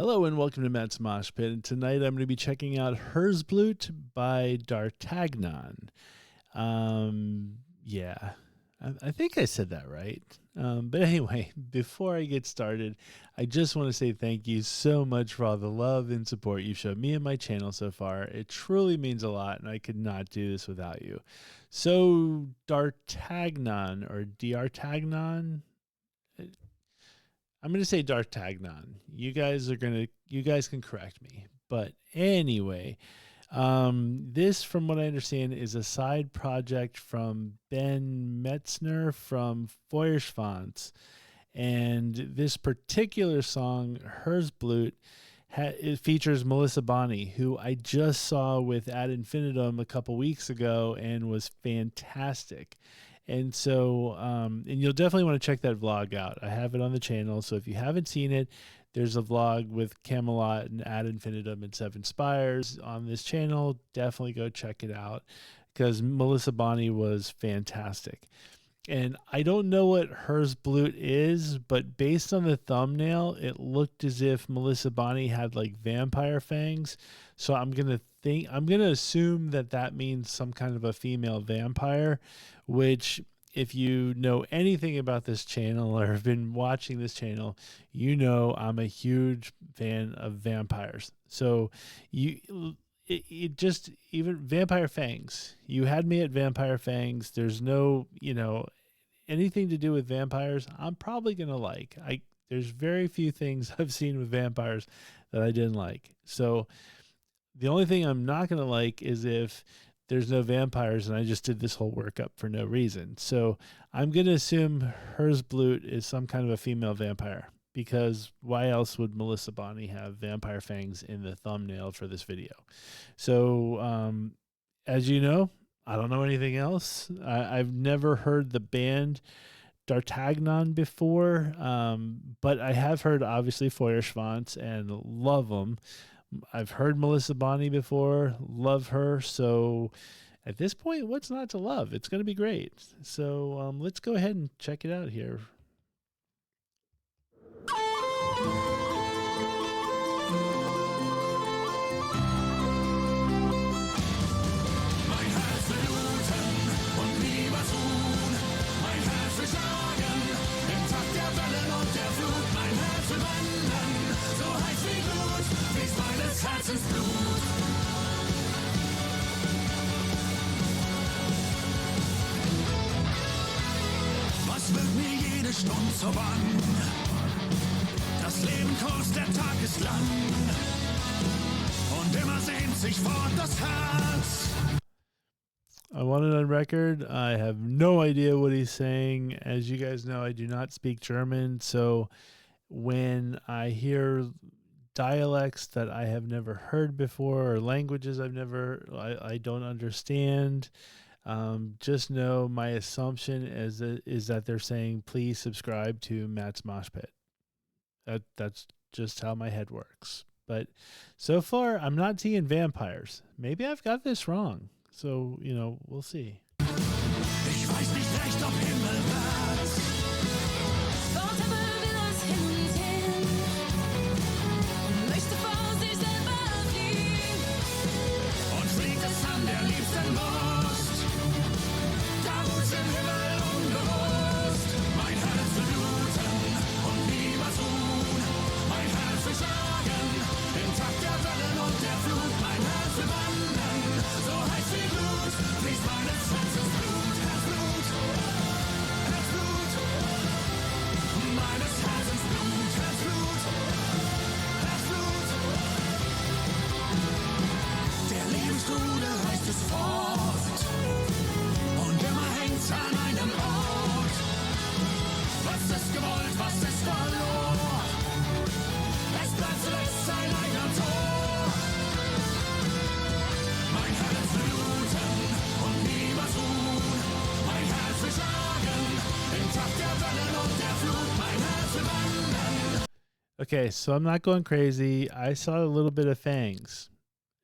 Hello and welcome to Matt's Mosh Pit. And tonight I'm going to be checking out Herzblut by dARTAGNAN. Yeah, I think I said that right. But anyway, before I get started, I just want to say thank you so much for all the love and support you've shown me and my channel so far. It truly means a lot, and I could not do this without you. So, dARTAGNAN or dARTAGNAN. I'm going to say dARTAGNAN. You guys can correct me. But anyway, this, from what I understand, is a side project from Ben Metzner from Feuerschwanz. And this particular song, Herzblut, it features Melissa Bonney, who I just saw with Ad Infinitum a couple weeks ago and was fantastic. And so, and you'll definitely want to check that vlog out. I have it on the channel. So if you haven't seen it, there's a vlog with Camelot and Ad Infinitum and Seven Spires on this channel. Definitely go check it out because Melissa Bonney was fantastic. And I don't know what Herzblut is, but based on the thumbnail, it looked as if Melissa Bonney had like vampire fangs. So I'm going to assume that means some kind of a female vampire, which, if you know anything about this channel or have been watching this channel, you know I'm a huge fan of vampires. So it just, even vampire fangs. You had me at vampire fangs. There's no, anything to do with vampires, I'm probably going to like. There's very few things I've seen with vampires that I didn't like. So the only thing I'm not going to like is if there's no vampires and I just did this whole workup for no reason. So I'm going to assume Herzblut is some kind of a female vampire, because why else would Melissa Bonney have vampire fangs in the thumbnail for this video? So as you know, I don't know anything else. I've never heard the band dARTAGNAN before, but I have heard, obviously, Feuerschwanz and love them. I've heard Melissa Bonney before, love her. So at this point, what's not to love? It's going to be great. So let's go ahead and check it out here. Herzensblut. Was wird mir jede Stunde so wann? Das Leben kurz, der Tag ist lang. Und immer sehnt sich fort das Herz. I want it on record. I have no idea what he's saying. As you guys know, I do not speak German. So when I hear dialects that I have never heard before or languages I don't understand, just know my assumption is that they're saying, please subscribe to Matt's Mosh Pit. That's just how my head works. But so far, I'm not seeing vampires. Maybe I've got this wrong. So, we'll see. Ich weiß nicht recht, ob himmelwärts. Dort will es hin und hin. Und möchte vor sich selber fliehen. Und fliegt es an der liebsten Brust. Da ruht's im Himmel unbewusst. Mein Herz will bluten und niemals ruhen. Mein Herz will schlagen im Takt der Wellen und der Flut. Mein Herz will wandern, so heiß wie Blut. Fließt meines Herzens Blut, Herzblut, Herzblut. Meines Herzens Blut, Herzblut, Herzblut. Der Lebensstrudel reißt es fort. Und immer hängt's an einem Ort. Was ist gewollt, was ist verloren? Es bleibt zuletzt ein eigener Tor. Mein Herz will bluten und niemals ruhen. Mein Herz will schlagen im Takt der Wellen und der Flut. Mein Herz will wandern. Okay, so I'm not going crazy. I saw a little bit of fangs,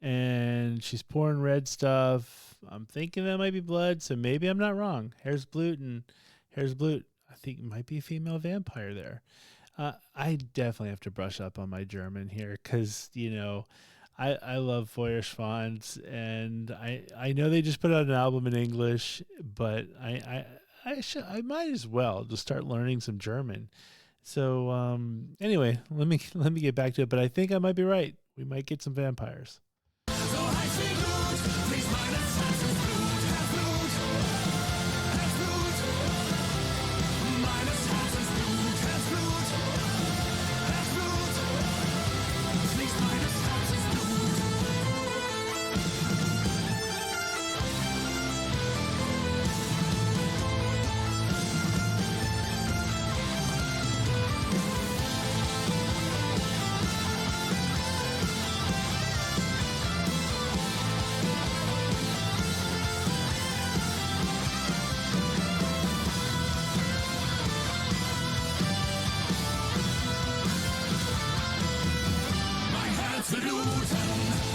and she's pouring red stuff. I'm thinking that might be blood, so maybe I'm not wrong. Herzblut, I think, might be a female vampire there. I definitely have to brush up on my German here because I love Feuerschwanz, and I know they just put out an album in English, but I might as well just start learning some German. So anyway, let me get back to it, but I think I might be right. We might get some vampires. So heiß wie Glut, fließt meines Herzens Blut, Herzblut, Herzblut, meines Herzens Blut, Herzblut, Herzblut, fließt meines Herzens Blut. Mein Herz will bluten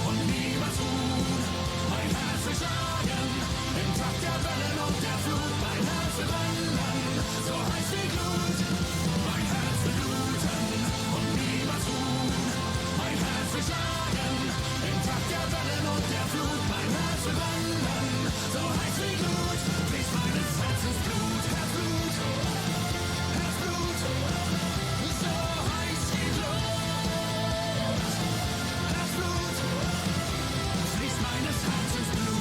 und niemals ruhen. Mein Herz will schlagen im Takt der Wellen und der Flut. Mein Herz will wandern, so heiß wie Glut. Mein Herz will bluten und niemals ruhen. Mein Herz will schlagen im Takt der Wellen und der Flut. Mein Herz will wandern, so heiß wie Glut. Fließt meines Herzens Blut, Herzblut, Herzblut, so heiß wie Glut. Herzblut, fließt meines Herzens Blut.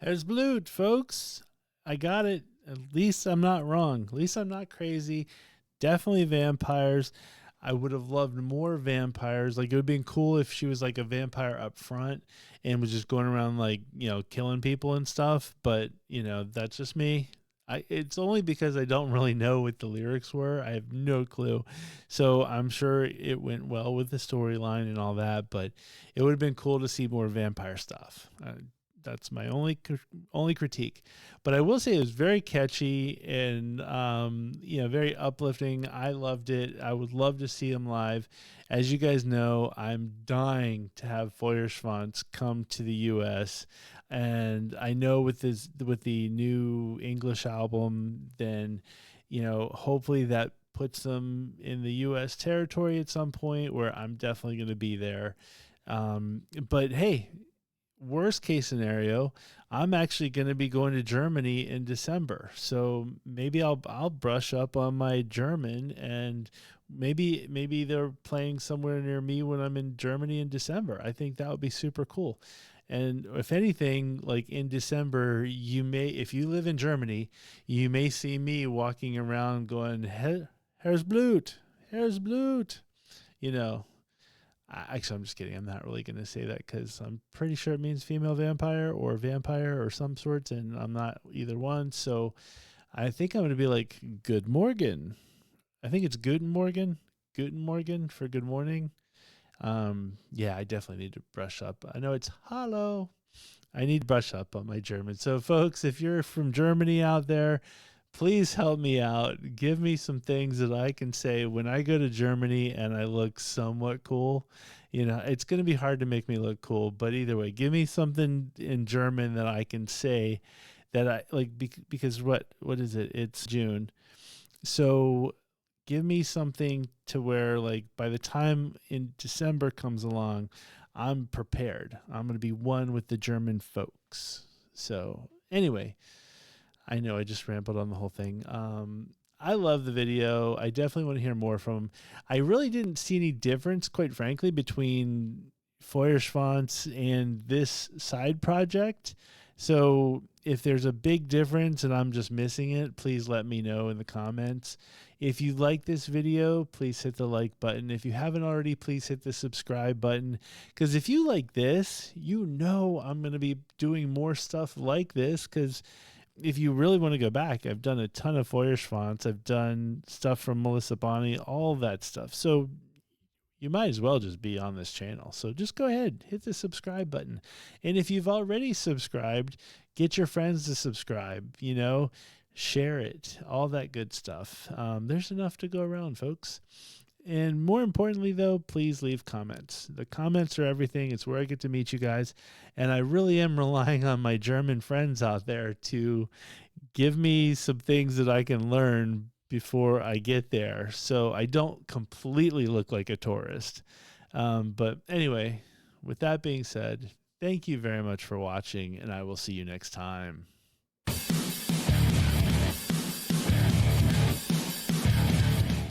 Herzblut, folks. I got it. At least I'm not wrong. At least I'm not crazy. Definitely vampires. I would have loved more vampires. Like, it would have been cool if she was like a vampire up front and was just going around like, killing people and stuff. But, that's just me. It's only because I don't really know what the lyrics were. I have no clue. So I'm sure it went well with the storyline and all that, but it would have been cool to see more vampire stuff. That's my only critique. But I will say it was very catchy and very uplifting. I loved it. I would love to see him live. As you guys know, I'm dying to have Feuerschwanz come to the U.S. And I know with the new English album, then hopefully that puts them in the U.S. territory at some point where I'm definitely going to be there. But hey, worst case scenario, I'm actually going to be going to Germany in December. So maybe I'll brush up on my German, and maybe they're playing somewhere near me when I'm in Germany in December. I think that would be super cool. And if anything, like in December, if you live in Germany, you may see me walking around going, Herzblut, Herzblut, Actually, I'm just kidding. I'm not really going to say that because I'm pretty sure it means female vampire or some sorts, and I'm not either one. So I think I'm going to be like, good morgen. I think it's Guten Morgen for good morning. Yeah, I definitely need to brush up. I know it's hallo. I need to brush up on my German. So folks, if you're from Germany out there, please help me out. Give me some things that I can say when I go to Germany and I look somewhat cool. It's going to be hard to make me look cool, but either way, give me something in German that I can say that I like, because what is it? It's June. So give me something to where, like, by the time in December comes along, I'm prepared. I'm going to be one with the German folks. So anyway, I know I just rambled on the whole thing. I love the video. I definitely want to hear more from him. I really didn't see any difference, quite frankly, between Feuerschwanz and this side project. So if there's a big difference and I'm just missing it, please let me know in the comments. If you like this video, please hit the like button. If you haven't already, please hit the subscribe button. Because if you like this, I'm going to be doing more stuff like this. Because if you really want to go back, I've done a ton of Feuerschwanz. I've done stuff from Melissa Bonney, all that stuff. So you might as well just be on this channel. So just go ahead, hit the subscribe button. And if you've already subscribed, get your friends to subscribe, share it, all that good stuff. There's enough to go around, folks. And more importantly, though, please leave comments. The comments are everything. It's where I get to meet you guys. And I really am relying on my German friends out there to give me some things that I can learn before I get there, so I don't completely look like a tourist. But anyway, with that being said, thank you very much for watching, and I will see you next time.